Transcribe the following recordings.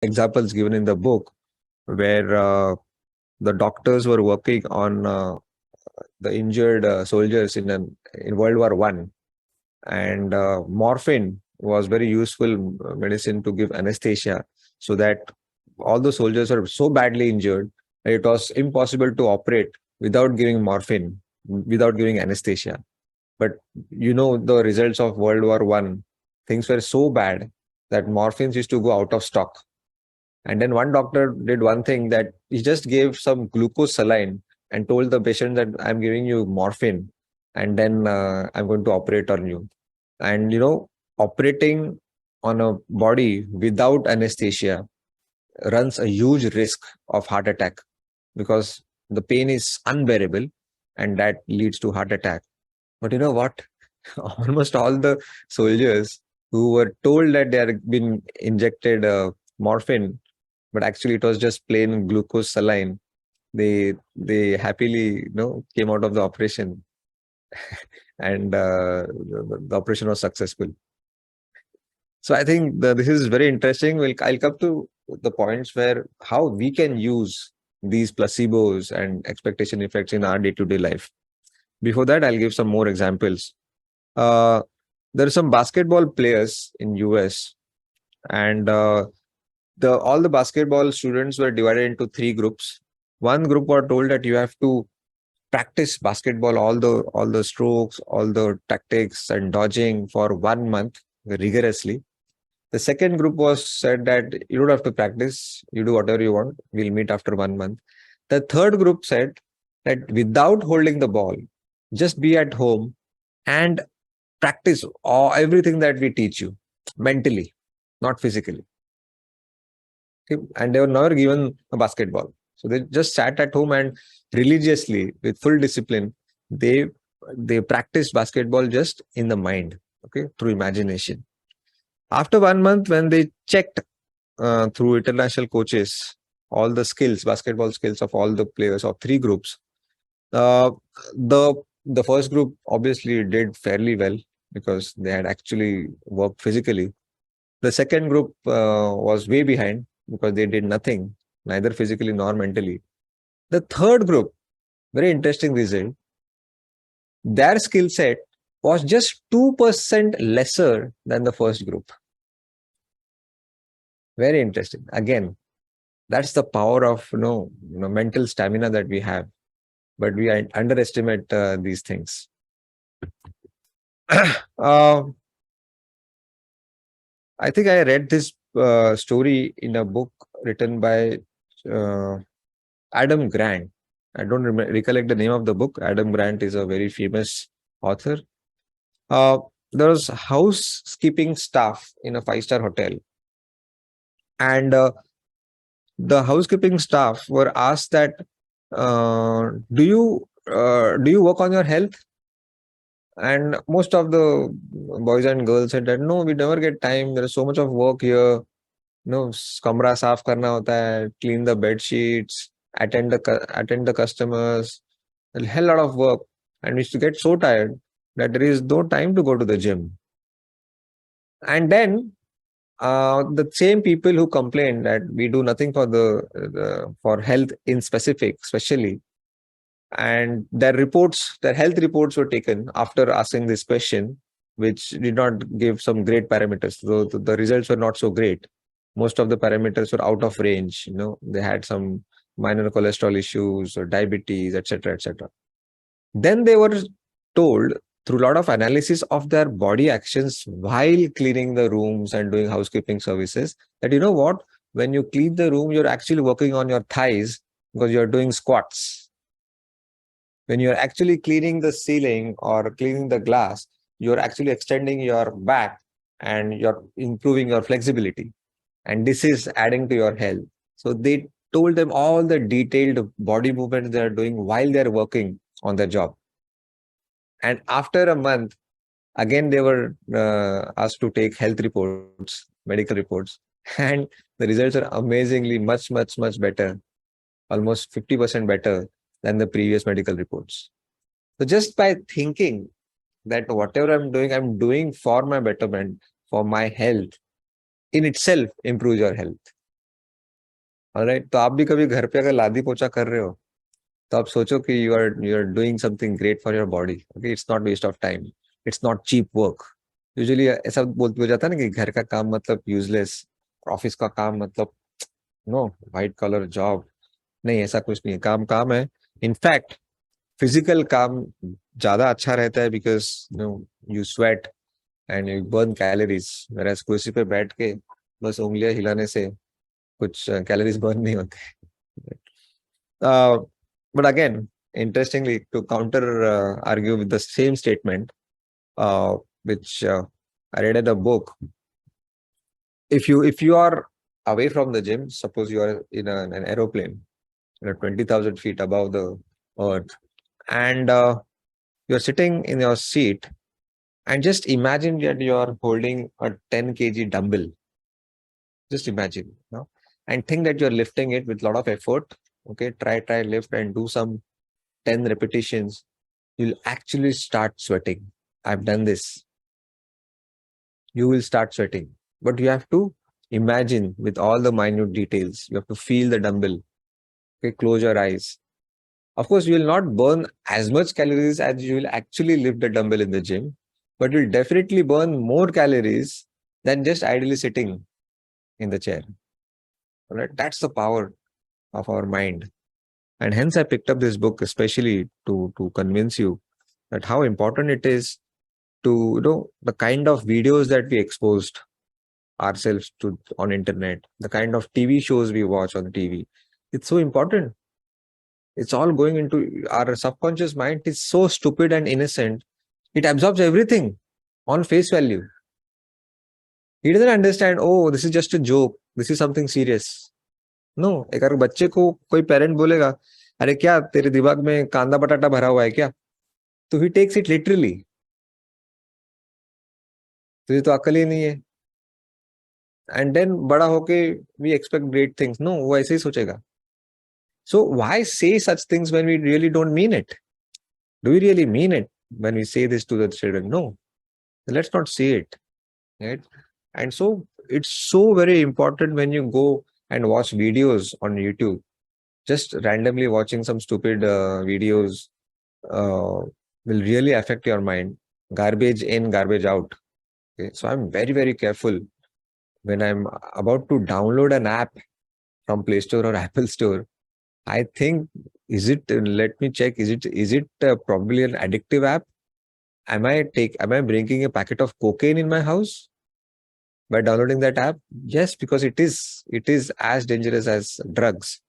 examples given in the book where the doctors were working on the injured soldiers in World War One, and morphine was very useful medicine to give anesthesia, so that all the soldiers were so badly injured that it was impossible to operate without giving morphine, without giving anesthesia. But the results of World War One, things were so bad that morphines used to go out of stock. And then one doctor did one thing, that he just gave some glucose saline and told the patient that I'm giving you morphine, and then I'm going to operate on you. And operating on a body without anesthesia runs a huge risk of heart attack, because the pain is unbearable and that leads to heart attack. But you know what? Almost all the soldiers who were told that they had been injected morphine, but actually it was just plain glucose saline, they happily came out of the operation, and the operation was successful. So I think this is very interesting. I'll come to the points where how we can use these placebos and expectation effects in our day-to-day life. Before that, I'll give some more examples. Uh, there are some basketball players in US, and all the basketball students were divided into three groups. One group were told that you have to practice basketball, all the strokes, all the tactics and dodging for 1 month rigorously. The second group was said that you don't have to practice, you do whatever you want, we'll meet after 1 month. The third group said that without holding the ball, just be at home and practice everything that we teach you mentally, not physically. Okay? And they were never given a basketball. So they just sat at home and religiously, with full discipline, they practiced basketball just in the mind, okay, through imagination. After 1 month, when they checked through international coaches all the skills, basketball skills of all the players of three groups, uh, the first group obviously did fairly well because they had actually worked physically. The second group was way behind because they did nothing, neither physically nor mentally. The third group, very interesting result, their skill set was just 2% lesser than the first group. Very interesting. Again, that's the power of mental stamina that we have, but we underestimate these things. I think I read this story in a book written by Adam Grant. I don't recollect the name of the book. Adam Grant is a very famous author. There was housekeeping staff in a 5-star hotel, and the housekeeping staff were asked that, do you work on your health? And most of the boys and girls said that no, we never get time. There is so much of work here. Kamra saaf karna hota hai, clean the bed sheets, attend the customers, a hell lot of work, and we used to get so tired that there is no time to go to the gym. And then the same people who complain that we do nothing for health in specific, especially, and their health reports were taken after asking this question, which did not give some great parameters. So the results were not so great. Most of the parameters were out of range. They had some minor cholesterol issues or diabetes, etc., etc. Then they were told through a lot of analysis of their body actions while cleaning the rooms and doing housekeeping services that, what, when you clean the room, you're actually working on your thighs because you're doing squats. When you're actually cleaning the ceiling or cleaning the glass, you're actually extending your back and you're improving your flexibility. And this is adding to your health. So they told them all the detailed body movements they're doing while they're working on their job. And after a month, again, they were asked to take health reports, medical reports, and the results are amazingly much, much, much better, almost 50% better than the previous medical reports. So just by thinking that whatever I'm doing for my betterment, for my health, in itself improves your health. Alright, तो आप भी कभी घर पे अगर लादी पोछा कर रहे हो तो आप सोचो कि you are doing something great for your body. Okay, it's not waste of time, it's not cheap work. Usually ऐसा बोल जाता है ना कि घर का काम मतलब यूजलेस, ऑफिस का काम मतलब नो वाइट कॉलर जॉब. नहीं, ऐसा कुछ नहीं है. काम काम है. इनफैक्ट फिजिकल काम ज्यादा अच्छा रहता है, because you sweat and you burn calories. मेरा कुर्सी पे बैठ के बस उंगलियां हिलाने से कुछ कैलोरीज बर्न नहीं होते. But again, interestingly, to counter argue with the same statement, which I read in a book, if you are away from the gym, suppose you are in an aeroplane, 20,000 feet above the earth, and you're sitting in your seat, and just imagine that you are holding a 10 kg dumbbell. Just imagine, and think that you're lifting it with a lot of effort. Okay, try lift and do some 10 repetitions. You'll actually start sweating. I've done this. You will start sweating, but you have to imagine with all the minute details. You have to feel the dumbbell. Okay, close your eyes. Of course, you will not burn as much calories as you will actually lift the dumbbell in the gym, but you'll definitely burn more calories than just idly sitting in the chair. All right, that's the power of our mind. And hence I picked up this book especially to convince you that how important it is to the kind of videos that we exposed ourselves to on internet, the kind of TV shows we watch on TV. It's so important. It's all going into our subconscious mind. It's so stupid and innocent. It absorbs everything on face value. He doesn't understand, oh, this is just a joke, this is something serious. No, एक अगर बच्चे को कोई parent बोलेगा, अरे क्या तेरे दिमाग में कांदा बटाटा भरा हुआ है क्या, तो ही टेक्स इट लिटरली. तुझे तो अकल ही नहीं है. एंड देन बड़ा होके we expect great things. No, वो ऐसे ही सोचेगा. So why say such things when we really don't mean it? Do we really mean it when we say this to the children? No, let's not say it. Right? And so it's so very important when you go and watch videos on YouTube, just randomly watching some stupid videos uh, will really affect your mind. Garbage in, garbage out. Okay? So I'm very, very careful when I'm about to download an app from Play Store or Apple Store. I think, let me check, is it probably an addictive app? Am I bringing a packet of cocaine in my house by downloading that app? Yes, because it is as dangerous as drugs.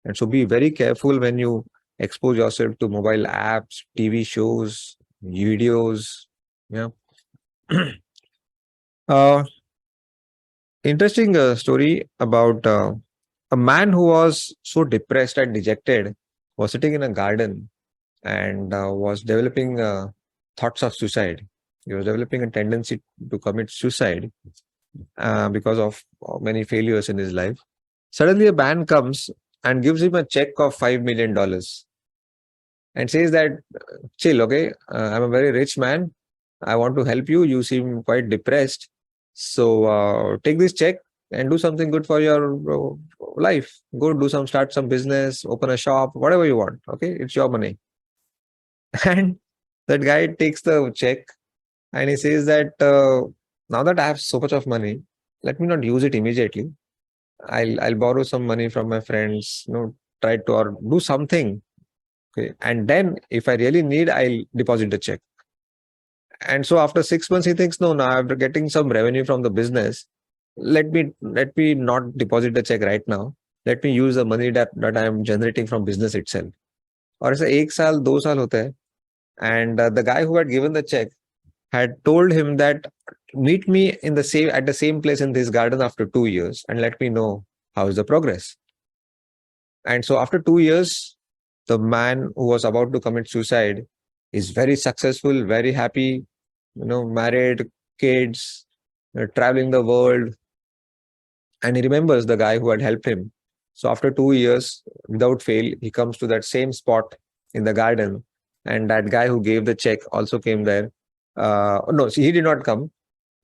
And so be very careful when you expose yourself to mobile apps, TV shows, videos. Yeah. uh, Interesting story about a man who was so depressed and dejected, was sitting in a garden and was developing thoughts of suicide. He was developing a tendency to commit suicide because of many failures in his life. Suddenly, a man comes and gives him a check of $5 million and says that, chill, okay, I'm a very rich man. I want to help you. You seem quite depressed. So take this check and do something good for your life. Go start some business, open a shop, whatever you want. Okay, it's your money. And that guy takes the check and he says that now that I have so much of money, let me not use it immediately. I'll borrow some money from my friends, try to or do something. Okay. And then if I really need, I'll deposit the check. And so after 6 months, he thinks, no, now after getting some revenue from the business, let me not deposit the check right now. Let me use the money that I am generating from business itself. और ऐसा 1 साल 2 साल होता है. And the guy who had given the check had told him that meet me at the same place in this garden after 2 years and let me know how is the progress. And so after 2 years, the man who was about to commit suicide is very successful, very happy, married, kids, traveling the world. And he remembers the guy who had helped him. So after 2 years, without fail, he comes to that same spot in the garden. And that guy who gave the check also came there. No, he did not come.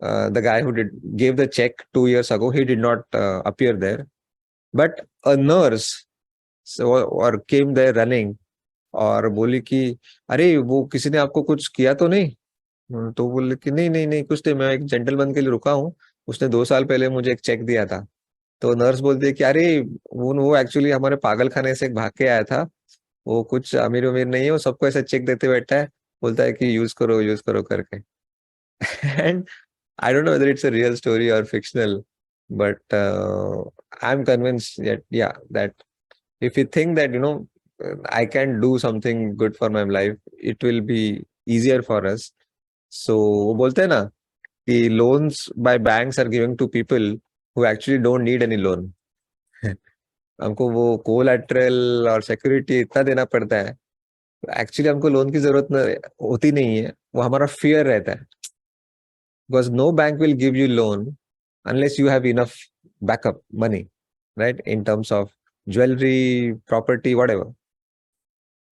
The guy who gave the check 2 years ago, he did not appear there. But a nurse और came there running और बोली कि अरे वो किसी ने आपको कुछ किया तो नहीं? तो बोले कि नहीं नहीं नहीं, कुछ नहीं, मैं एक जेंटलमैन के लिए रुका हूँ, उसने 2 साल पहले मुझे एक चेक दिया था। तो नर्स बोलती है कि अरे वो एक्चुअली हमारे पागल खाने से भाग के आया था, वो कुछ अमीर उमीर नहीं है, वो सबको ऐसा चेक देते बैठा है, बोलता है कि यूज करो करके। And I don't know whether it's a real story और fictional, but I am convinced that या that if you think that I can do something good for my life, it will be easier for us. So वो बोलते हैं ना कि loans by banks are given to people who actually don't need any loan. हमको वो collateral और security इतना देना पड़ता है, एक्चुअली हमको लोन की जरूरत होती नहीं है, वो हमारा फियर रहता है, because no bank will give you loan unless you have enough backup money, right, in terms of jewelry, property, whatever.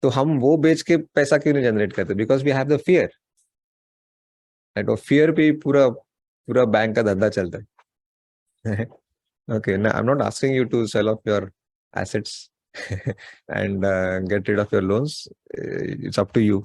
तो हम वो बेच के पैसा क्यों नहीं जनरेट करते? Because we have the fear, right? वो फियर पे ही पूरा पूरा बैंक का धंधा चलता है। Okay, I am not asking you to sell off your assets and get rid of your loans. It's up to you.